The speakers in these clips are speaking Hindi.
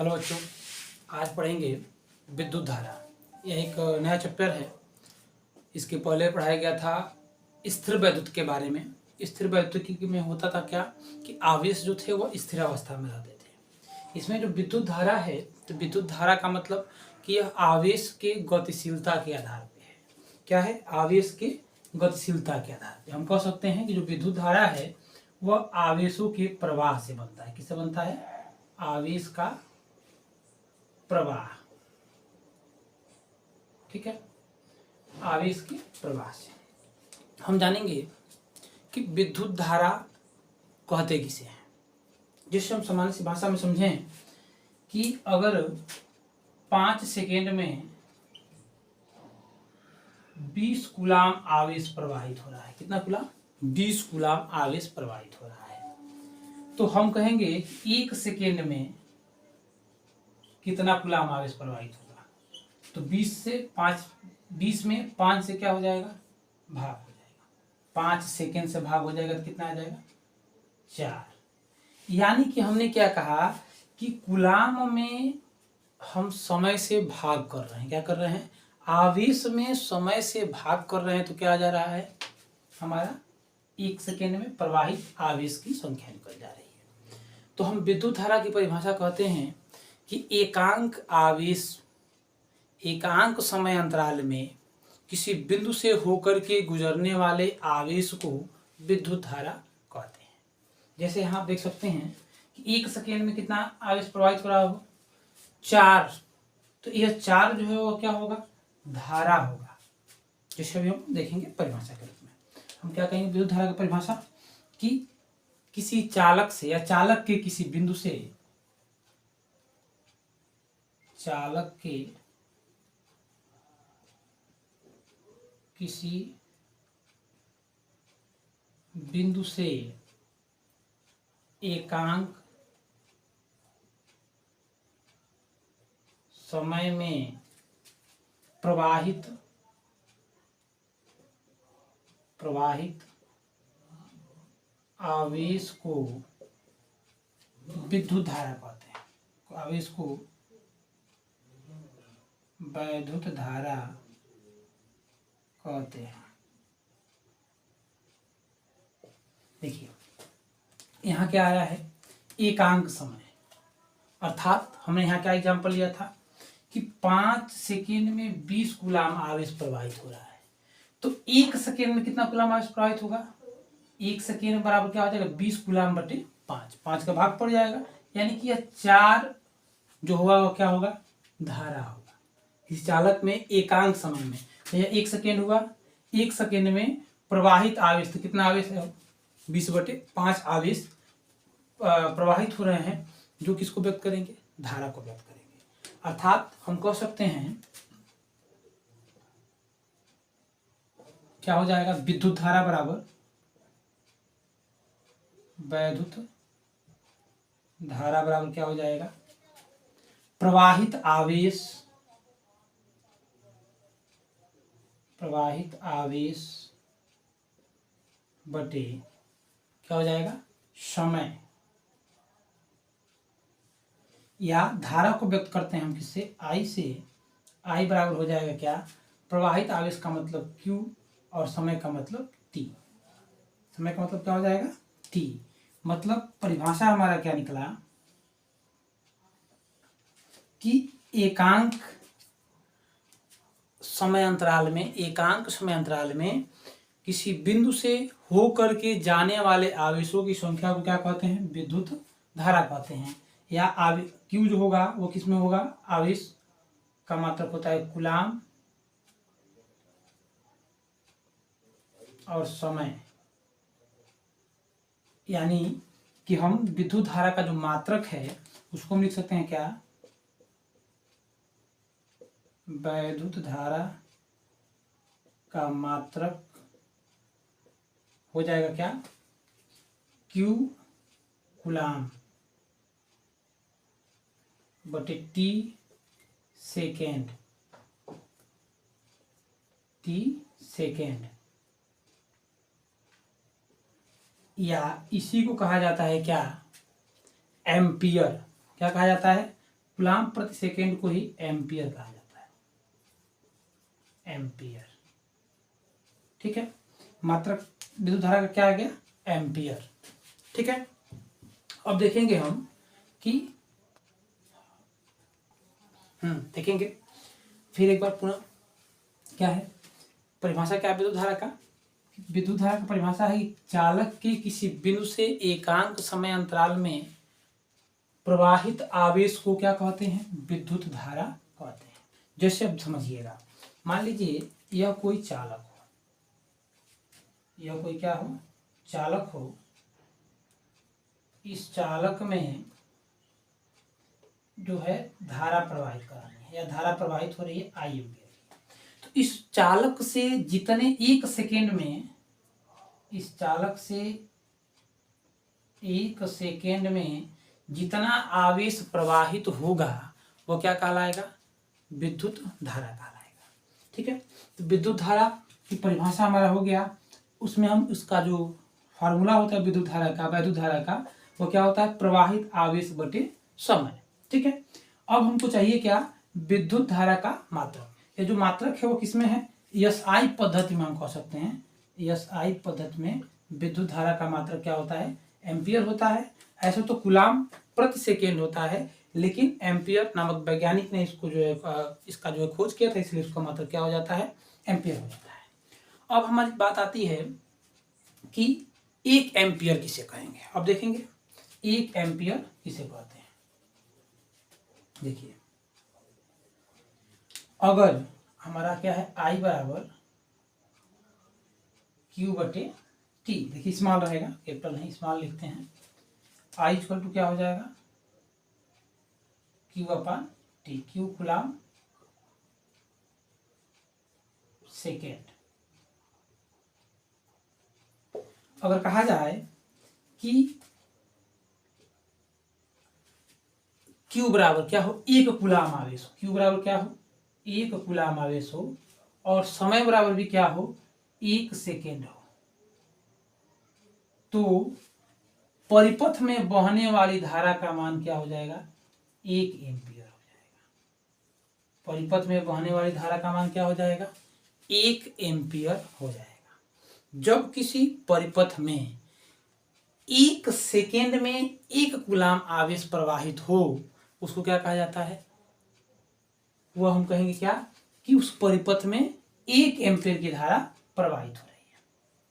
हेलो बच्चों, आज पढ़ेंगे विद्युत धारा। यह एक नया चैप्टर है। इसके पहले पढ़ाया गया था स्थिर वैद्युत के बारे में। स्थिर वैद्युत में होता था क्या कि आवेश जो थे वो स्थिर अवस्था में रहते थे। इसमें जो विद्युत धारा है, तो विद्युत धारा का मतलब कि यह आवेश के गतिशीलता के आधार पे है। क्या है? आवेश के गतिशीलता के आधार पे हम कह सकते हैं कि जो विद्युत धारा है वह आवेशों के प्रवाह से बनता है। किससे बनता है? आवेश का प्रवाह। ठीक है, आवेश के प्रवाह से हम जानेंगे कि विद्युत धारा कहते किसे हैं। जिससे हम सामान्य सी भाषा में समझें कि अगर 5 सेकेंड में 20 कूलाम आवेश प्रवाहित हो रहा है। कितना कूलाम? 20 कूलाम आवेश प्रवाहित हो रहा है, तो हम कहेंगे 1 सेकेंड में कितना कूलाम आवेश प्रवाहित होगा। तो 20 से 5, 20 में 5 से क्या हो जाएगा? भाग हो जाएगा। 5 सेकेंड से भाग हो जाएगा तो कितना आ जाएगा? 4। यानी कि हमने क्या कहा कि कूलाम में हम समय से भाग कर रहे हैं। क्या कर रहे हैं? आवेश में समय से भाग कर रहे हैं। तो क्या आ जा रहा है? हमारा 1 सेकेंड में प्रवाहित आवेश की संख्या निकल जा रही है। तो हम विद्युत धारा की परिभाषा कहते हैं कि एकांक आवेश एकांक समय अंतराल में किसी बिंदु से होकर के गुजरने वाले आवेश को विद्युत धारा कहते हैं। जैसे यहाँ आप देख सकते हैं कि 1 सेकेंड में कितना आवेश प्रवाहित हो रहा होगा? 4। तो यह 4 जो है वो क्या होगा? धारा होगा, जिसे अभी हम देखेंगे परिभाषा के रूप में। हम क्या कहेंगे विद्युत धारा की परिभाषा? कि किसी चालक से या चालक के किसी बिंदु से चालक के किसी बिंदु से एकांक समय में प्रवाहित आवेश को विद्युत धारा कहते हैं। आवेश को वैद्युत धारा कहते हैं। देखिए यहाँ क्या आया है? एकांक समय, अर्थात हमने यहाँ क्या एग्जाम्पल लिया था कि 5 सेकेंड में 20 कूलाम आवेश प्रवाहित हो रहा है। तो 1 सेकेंड में कितना कूलाम आवेश प्रवाहित होगा? 1 सेकेंड बराबर क्या हो जाएगा? 20 कूलाम बटे 5। 5 का भाग पड़ जाएगा, यानी कि यह 4 जो होगा वो क्या होगा? धारा होगा। इस चालक में एकांक समय में यह 1 सेकेंड हुआ। 1 सेकेंड में प्रवाहित आवेश, तो कितना आवेश है? 20 बटे 5 आवेश प्रवाहित हो रहे हैं, जो किसको व्यक्त करेंगे? धारा को व्यक्त करेंगे। अर्थात हम कह सकते हैं क्या हो जाएगा? विद्युत धारा बराबर वैद्युत धारा बराबर क्या हो जाएगा? प्रवाहित आवेश बटे क्या हो जाएगा? समय। या धारा को व्यक्त करते हैं हम किससे? I से। I बराबर हो जाएगा क्या? प्रवाहित आवेश का मतलब Q और समय का मतलब T। समय का मतलब क्या हो जाएगा? T। मतलब परिभाषा हमारा क्या निकला कि एकांक समय अंतराल में किसी बिंदु से होकर के जाने वाले आवेशों की संख्या को क्या कहते हैं? विद्युत धारा कहते हैं। या Q जो होगा वो किसमें होगा? आवेश का मात्रक होता है कूलाम और समय। यानी कि हम विद्युत धारा का जो मात्रक है उसको हम लिख सकते हैं क्या? वैद्युत धारा का मात्रक हो जाएगा क्या? Q कूलाम बटे T सेकेंड। या इसी को कहा जाता है क्या? एम्पियर। क्या कहा जाता है? कूलाम प्रति सेकेंड को ही एम्पियर कहा जाता है, एम्पियर। ठीक है, मात्रक विद्युत धारा का क्या आ गया, एम्पियर। ठीक है, अब देखेंगे हम कि देखेंगे फिर एक बार पुनः क्या है परिभाषा, क्या विद्युत धारा का, विद्युत धारा की परिभाषा है कि चालक के किसी बिंदु से एकांक समय अंतराल में प्रवाहित आवेश को क्या कहते हैं, विद्युत धारा कहते हैं। जैसे अब समझिएगा, मान लीजिए यह कोई चालक हो, यह कोई क्या हो, चालक हो। इस चालक में जो है धारा प्रवाहित करानी है या धारा प्रवाहित हो रही है आई एम्पियर। तो इस चालक से जितने एक सेकेंड में, इस चालक से एक सेकेंड में जितना आवेश प्रवाहित होगा वो क्या कहलाएगा, विद्युत धारा कहलाएगा। ठीक है, तो विद्युत धारा की परिभाषा हमारा हो गया। उसमें हम उसका जो फार्मूला होता है विद्युत धारा का, वैद्युत धारा का, वो क्या होता है, प्रवाहित आवेश बटे समय। ठीक है, अब हमको चाहिए क्या, विद्युत धारा का मात्रक। ये जो मात्रक है वो किसमें है, एसआई पद्धति में हम कह सकते हैं। एसआई पद्धति में विद्युत धारा का मात्रक क्या होता है, एम्पियर होता है। ऐसे तो कूलाम प्रति सेकेंड होता है, लेकिन एम्पियर नामक वैज्ञानिक ने इसको जो है इसका जो है खोज किया था, इसलिए उसका मात्रक क्या हो जाता है, एम्पियर हो जाता है। अब हमारी बात आती है कि एक एम्पियर किसे कहेंगे। अब देखेंगे एक एम्पियर किसे कहते हैं। देखिए, अगर हमारा क्या है, आई बराबर क्यू बटे टी, देखिए स्मॉल रहेगा, कैपिटल नहीं, स्मॉल लिखते हैं। आई इक्वल टू क्या हो जाएगा, Q upon T, Q coulomb second. अगर कहा जाए कि क्यू बराबर क्या हो, एक कूलाम आवेश हो, क्यू बराबर क्या हो, एक कूलाम आवेश हो, और समय बराबर भी क्या हो, एक सेकेंड हो, तो परिपथ में बहने वाली धारा का मान क्या हो जाएगा, 1 एम्पियर हो जाएगा। परिपथ में बहने वाली धारा का मान क्या हो जाएगा, 1 एम्पियर हो जाएगा। जब किसी परिपथ में एक सेकेंड में 1 कूलाम आवेश प्रवाहित हो, उसको क्या कहा जाता है, वह हम कहेंगे क्या, कि उस परिपथ में 1 एम्पियर की धारा प्रवाहित हो रही है।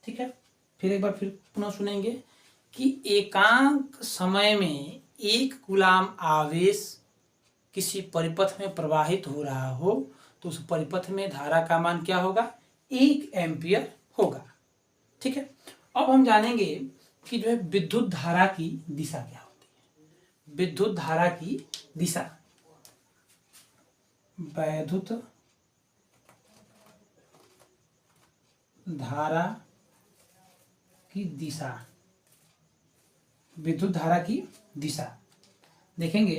ठीक है, फिर एक बार फिर पुनः सुनेंगे कि एकांक समय में 1 कूलाम आवेश किसी परिपथ में प्रवाहित हो रहा हो, तो उस परिपथ में धारा का मान क्या होगा, 1 एम्पियर होगा। ठीक है, अब हम जानेंगे कि जो है विद्युत धारा की दिशा क्या होती है। विद्युत धारा की दिशा, वैद्युत धारा की दिशा, विद्युत धारा की दिशा देखेंगे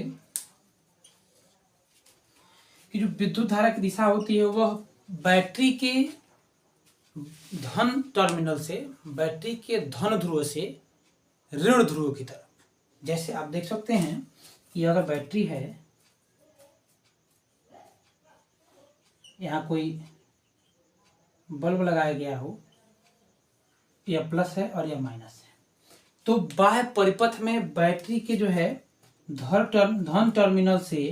कि जो विद्युत धारा की दिशा होती है वह बैटरी के धन टर्मिनल से, बैटरी के धन ध्रुव से ऋण ध्रुव की तरफ। जैसे आप देख सकते हैं कि अगर बैटरी है, यहाँ कोई बल्ब लगाया गया हो, यह प्लस है और यह माइनस है, तो बाह्य परिपथ में बैटरी के जो है धन टर्मिनल से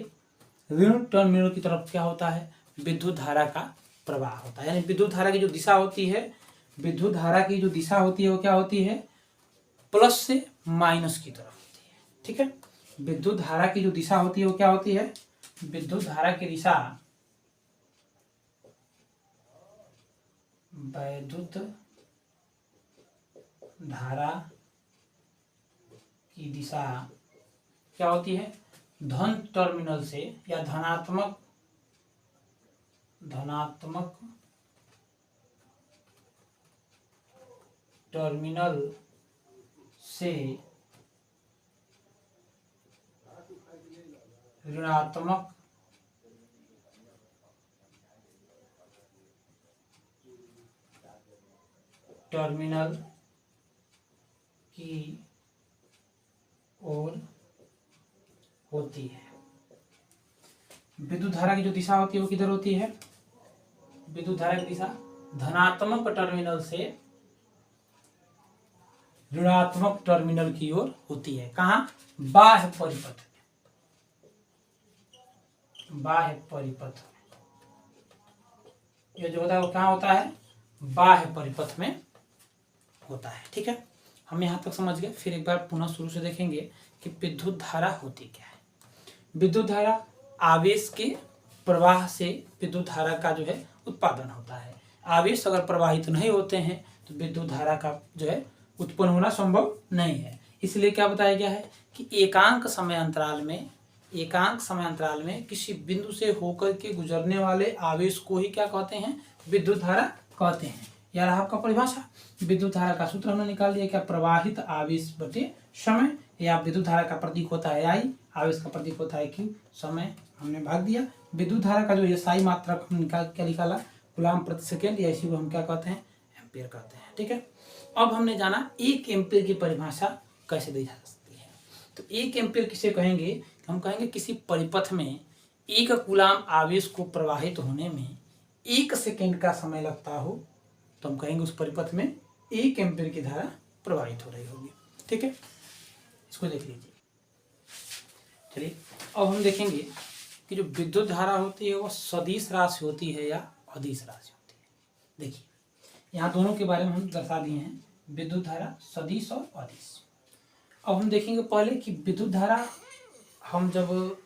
ऋण टर्मिनल की तरफ क्या होता है, विद्युत धारा का प्रवाह होता है। यानी विद्युत धारा की जो दिशा होती है, विद्युत धारा की जो दिशा होती है वो क्या होती है, प्लस से माइनस की तरफ होती है। ठीक है, विद्युत धारा की जो दिशा होती है वो क्या होती है, विद्युत धारा की दिशा, वैद्युत धारा की दिशा क्या होती है, धन टर्मिनल से या धनात्मक टर्मिनल से ऋणात्मक टर्मिनल की ओर होती है। विद्युत धारा की जो दिशा होती है वो किधर होती है? विद्युत धारा की दिशा धनात्मक टर्मिनल से ऋणात्मक टर्मिनल की ओर होती है। कहाँ? बाह्य परिपथ। बाह्य परिपथ ये जो होता है वो कहाँ होता है? बाह्य परिपथ में होता है। ठीक है, हम यहाँ तक समझ गए। फिर एक बार पुनः शुरू से देखेंगे कि विद्युत धारा होती क्या है। विद्युत धारा आवेश के प्रवाह से विद्युत धारा का जो है उत्पादन होता है। आवेश अगर प्रवाहित नहीं होते हैं तो विद्युत धारा का जो है उत्पन्न होना संभव नहीं है। इसलिए क्या बताया गया है कि एकांक समय अंतराल में किसी बिंदु से होकर के गुजरने वाले आवेश को ही क्या कहते हैं? विद्युत धारा कहते हैं। यार आपका परिभाषा विद्युत धारा का सूत्र हमने निकाल दिया, क्या? प्रवाहित आवेश बटे समय, या विद्युत धारा का प्रतीक होता है आई, आवेश का प्रतीक होता है क्यू, समय हमने भाग दिया। विद्युत धारा का जो एसआई मात्रक हम क्या निकाला? कूलम्ब प्रति सेकेंड, या इसी को हम क्या कहते हैं? एम्पियर कहते हैं। ठीक है, अब हमने जाना 1 एम्पियर की परिभाषा कैसे दी जा सकती है। तो 1 एम्पियर किसे कहेंगे? हम कहेंगे किसी परिपथ में 1 कूलम्ब आवेश को प्रवाहित होने में 1 सेकेंड का समय लगता हो तो हम कहेंगे उस परिपथ में 1 एम्पियर की धारा प्रवाहित हो रही होगी। ठीक है, इसको देख लीजिए। चलिए अब हम देखेंगे कि जो विद्युत धारा होती है वो सदिश राशि होती है या अदिश राशि होती है। देखिए यहाँ दोनों के बारे में हम दर्शा दिए हैं, विद्युत धारा सदिश और अदिश। अब हम देखेंगे पहले कि विद्युत धारा हम जब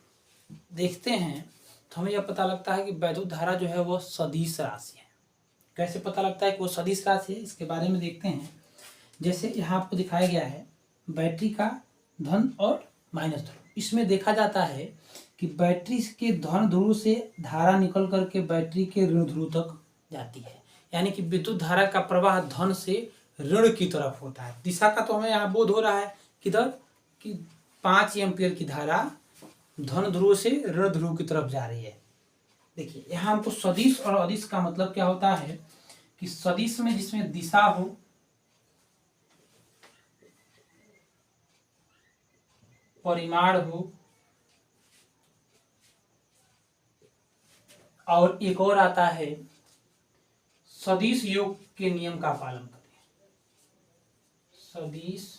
देखते हैं तो हमें यह पता लगता है कि विद्युत धारा जो है वो सदिश राशि है। कैसे पता लगता है कि वो सदिश राशि है? इसके बारे में देखते हैं। जैसे यहाँ आपको दिखाया गया है बैटरी का धन और माइनस ध्रुव। इसमें देखा जाता है कि बैटरी के धन ध्रुव से धारा निकल करके बैटरी के ऋण ध्रुव तक जाती है। यानी कि विद्युत धारा का प्रवाह धन से ऋण की तरफ होता है। दिशा का तो हमें यहाँ बोध हो रहा है किधर कि 5 एम्पियर की धारा धन ध्रुव से ऋण ध्रुव की तरफ जा रही है। देखिए यहाँ हमको सदिश और अदिश का मतलब क्या होता है कि सदिश में जिसमें दिशा हो, परिमाण हो, और एक और आता है सदिश योग के नियम का पालन करें। सदिश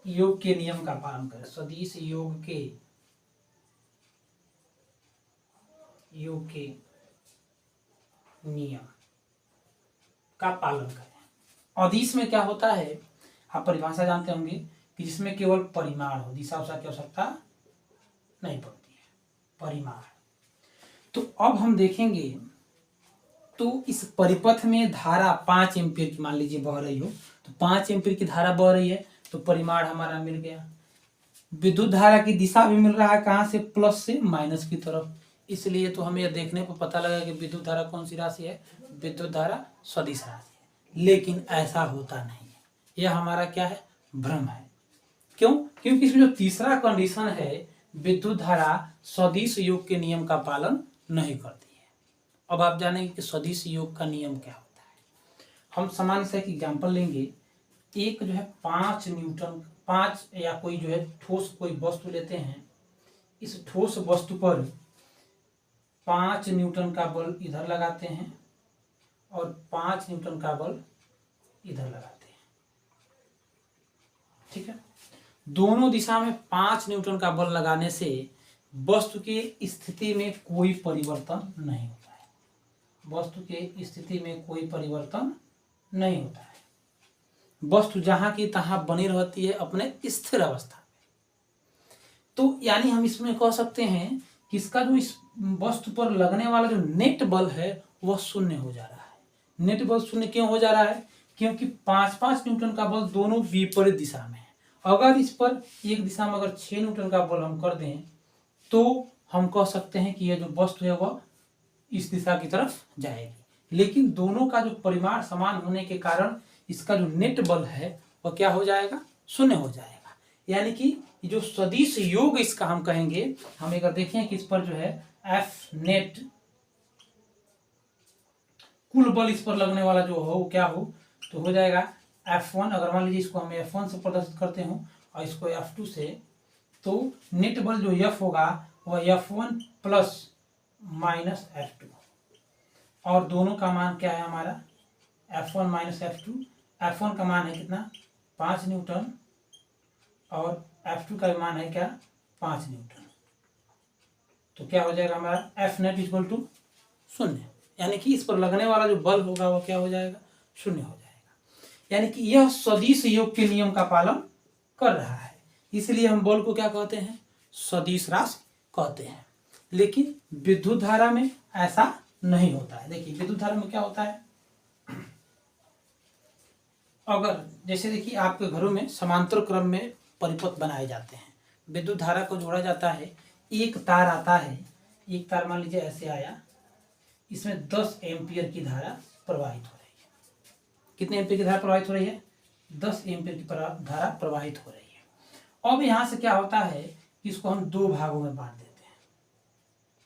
योग के नियम का पालन करें। सदिश योग के नियम का पालन करें। अदिश में क्या होता है? आप परिभाषा जानते होंगे कि जिसमें केवल परिमाण हो, दिशा उषा की आवश्यकता नहीं पड़ती है, परिमाण। तो अब हम देखेंगे तो इस परिपथ में धारा 5 एम्पियर की मान लीजिए बह रही हो, तो 5 एम्पियर की धारा बह रही है तो परिमाण हमारा मिल गया। विद्युत धारा की दिशा भी मिल रहा है कहाँ से? प्लस से माइनस की तरफ। इसलिए तो हमें यह देखने पर पता लगा कि विद्युत धारा कौन सी राशि है? विद्युत धारा सदिश राशि है। लेकिन ऐसा होता नहीं है, यह हमारा क्या है? भ्रम है। क्यों? क्योंकि इसमें जो तीसरा कंडीशन है विद्युत धारा सदिश योग के नियम का पालन नहीं करती है। अब आप जानेंगे कि सदिश योग का नियम क्या होता है। हम सामान्य से एक एग्जाम्पल लेंगे। एक जो है 5 न्यूटन, 5 या कोई जो है ठोस कोई वस्तु लेते हैं। इस ठोस वस्तु पर 5 न्यूटन का बल इधर लगाते हैं और 5 न्यूटन का बल इधर लगाते हैं। ठीक है, दोनों दिशा में 5 न्यूटन का बल लगाने से वस्तु की स्थिति में कोई परिवर्तन नहीं होता है। वस्तु की स्थिति में कोई परिवर्तन नहीं होता है। वस्तु जहां की तहां बनी रहती है अपने स्थिर अवस्था में। तो यानी हम इसमें कह सकते हैं कि इसका जो इस वस्तु पर लगने वाला जो नेट बल है वह शून्य हो जा रहा है। नेट बल शून्य क्यों हो जा रहा है? क्योंकि 5-5 न्यूटन का बल दोनों विपरीत दिशा में है। अगर इस पर एक दिशा में अगर 6 न्यूटन का बल हम कर दें तो हम कह सकते हैं कि यह जो वस्तु है वह इस दिशा की तरफ जाएगी। लेकिन दोनों का जो परिमाण समान होने के कारण इसका जो नेट बल है वह क्या हो जाएगा? शून्य हो जाएगा। यानी कि जो सदिश योग इसका हम कहेंगे, हम अगर देखें कि इस पर जो है एफ नेट कुल बल इस पर लगने वाला जो हो क्या हो तो हो जाएगा F1। अगर मान लीजिए इसको हम F1 से प्रदर्शित करते हो और इसको F2 से, तो नेट बल जो F होगा वह F1 प्लस माइनस F2, और दोनों का मान क्या है हमारा F1 माइनस F2। F1 का मान है कितना 5 न्यूटन और F2 का मान है क्या 5 न्यूटन। तो क्या हो जाएगा हमारा F नेट इक्वल टू 0, यानी कि इस पर लगने वाला जो बल होगा वो क्या हो जाएगा 0 हो जाएगा। यानी कि यह सदिश योग के नियम का पालन कर रहा है, इसलिए हम बल को क्या कहते हैं सदिश राशि कहते हैं। लेकिन विद्युत धारा में ऐसा नहीं होता है। देखिए विद्युत धारा में क्या होता है, अगर जैसे देखिए आपके घरों में समांतर क्रम में परिपथ बनाए जाते हैं, विद्युत धारा को जोड़ा जाता है, एक तार आता है, एक तार मान लीजिए ऐसे आया, इसमें 10 एम्पियर की धारा प्रवाहित हो रही है। कितने एम्पियर की धारा प्रवाहित हो रही है 10 एम्पियर की धारा प्रवाहित हो रही है। अब यहाँ से क्या होता है कि इसको हम 2 भागों में बांट देते हैं।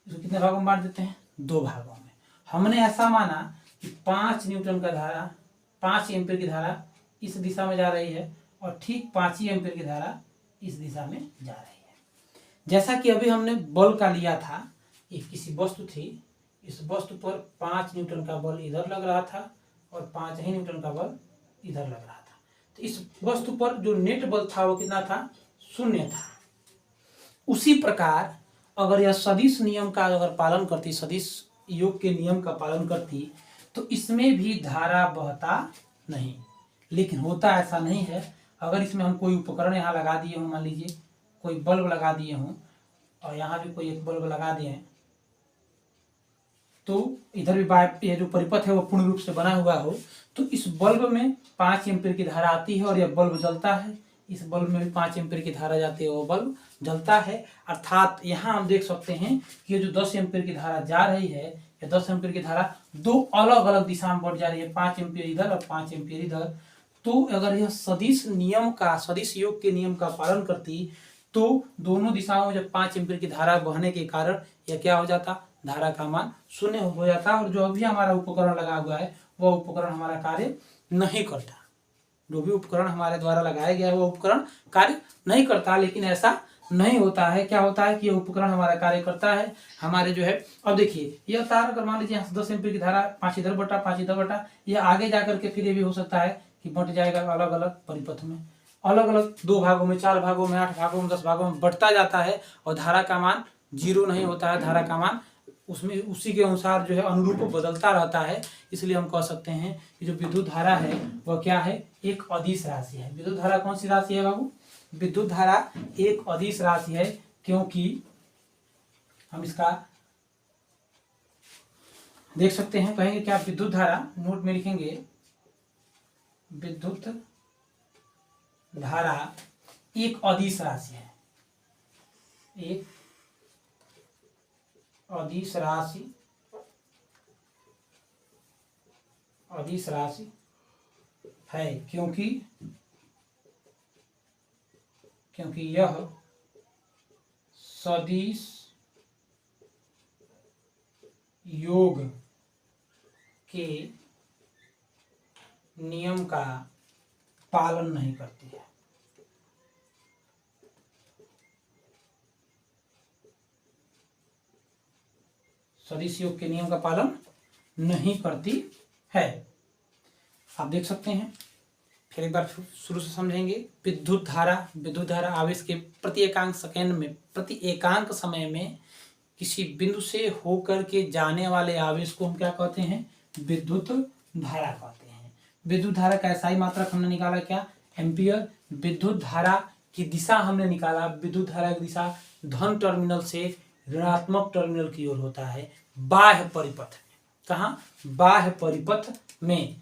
इसको कितने भागों में बांट देते हैं 2 भागों में। हमने ऐसा माना कि 5 न्यूटन का धारा 5 एम्पियर की धारा इस दिशा में जा रही है और ठीक 5 ही एम्पियर की धारा इस दिशा में जा रही है। जैसा कि अभी हमने बल का लिया था, एक किसी वस्तु थी, इस वस्तु पर 5 न्यूटन का बल इधर लग रहा था और 5 ही न्यूटन का बल इधर लग रहा था। तो इस वस्तु पर जो नेट बल था वो कितना था 0 था। उसी प्रकार अगर यह सदिश नियम का अगर पालन करती, सदिश योग के नियम का पालन करती, तो इसमें भी धारा बहता नहीं। लेकिन होता ऐसा नहीं है। अगर इसमें हम कोई उपकरण यहाँ लगा दिए हों, मान लीजिए कोई बल्ब लगा दिए हों और यहाँ भी कोई एक बल्ब लगा दिए हैं, तो इधर भी ये जो परिपथ है वो पूर्ण रूप से बना हुआ हो, तो इस बल्ब में 5 एम्पीयर की धारा आती है और यह बल्ब जलता है। इस बल्ब में भी 5 एम्पीयर की धारा जाती है, वो बल्ब जलता है। अर्थात यहाँ हम देख सकते हैं कि ये जो 10 एम्पीयर की धारा जा रही है, ये 10 एम्पीयर की धारा 2 अलग अलग दिशा में बढ़ जा रही है, 5 एम्पीयर इधर और 5 एम्पीयर इधर। तो अगर यह सदिश नियम का, सदिश योग के नियम का पालन करती, तो दोनों दिशाओं में जब 5 एम्पीयर की धारा बहने के कारण यह क्या हो जाता, धारा का मान 0 हो जाता, और जो अभी हमारा उपकरण लगा हुआ है वह उपकरण हमारा कार्य नहीं करता। जो भी उपकरण हमारे द्वारा लगाया गया है वो उपकरण कार्य नहीं करता। लेकिन ऐसा नहीं होता है। क्या होता है कि यह उपकरण हमारा कार्य करता है। हमारे जो है, अब देखिए यह तार अगर मान लीजिए यहाँ से 10 एम्पीयर की धारा 5 इधर बटा 5 इधर बटा, यह आगे जाकर के फिर ये भी हो सकता है कि बट जाएगा अलग अलग परिपथ में, अलग अलग 2 भागों में, 4 भागों में, 8 भागों में, 10 भागों में बढ़ता जाता है और धारा का मान 0 नहीं होता है। धारा का मान उसमें उसी के अनुसार जो है अनुरूप बदलता रहता है। इसलिए हम कह सकते हैं कि जो विद्युत धारा है वह क्या है, एक अदिश राशि है। विद्युत धारा कौन सी राशि है बाबू, विद्युत धारा एक अदिश राशि है, क्योंकि हम इसका देख सकते हैं, कहेंगे क्या विद्युत धारा, नोट में लिखेंगे विद्युत धारा एक अदिश राशि है, एक अदिश राशि, अदिश राशि है, क्योंकि यह सदिश योग के नियम का पालन नहीं करती है। सदिश योग के नियम का पालन नहीं करती है। आप देख सकते हैं, फिर एक बार शुरू से समझेंगे। विद्युत धारा आवेश के प्रति एकांक सेकेंड में, प्रति एकांक समय में किसी बिंदु से होकर के जाने वाले आवेश को हम क्या कहते हैं, विद्युत धारा कहते हैं। विद्युत धारा का एसआई मात्रक हमने निकाला क्या, एम्पियर। विद्युत धारा की दिशा हमने निकाला, विद्युत धारा की दिशा धन टर्मिनल से ऋणात्मक टर्मिनल की ओर होता है, बाह्य परिपथ में। कहाँ, बाह्य परिपथ में,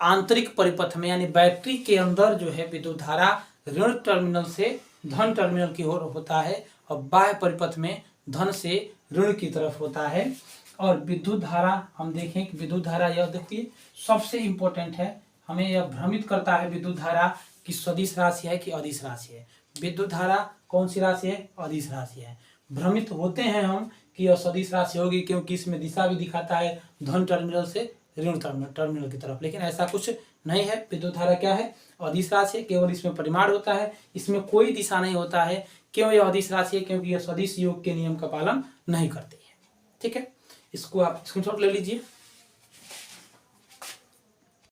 आंतरिक परिपथ में, यानी बैटरी के अंदर जो है विद्युत धारा ऋण टर्मिनल से धन टर्मिनल की ओर होता है और बाह्य परिपथ में धन से ऋण की तरफ होता है। और विद्युत धारा हम देखें कि विद्युत धारा, यह देखिए सबसे इंपॉर्टेंट है, हमें यह भ्रमित करता है विद्युत धारा कि सदिश राशि है कि अदिश राशि है। विद्युत धारा कौन सी राशि है, अदिश राशि है। भ्रमित होते हैं हम कि यह सदिश राशि होगी, क्योंकि इसमें दिशा भी दिखाता है धन टर्मिनल से ऋण टर्मिनल की तरफ, लेकिन ऐसा कुछ नहीं है। विद्युत धारा क्या है? अदिश राशि है, केवल इसमें परिमाण होता है, इसमें कोई दिशा नहीं होता है। क्यों यह अदिश राशि है? क्योंकि यह सदिश योग के नियम का पालन नहीं करती है। ठीक है, इसको आप स्क्रीनशॉट ले लीजिए।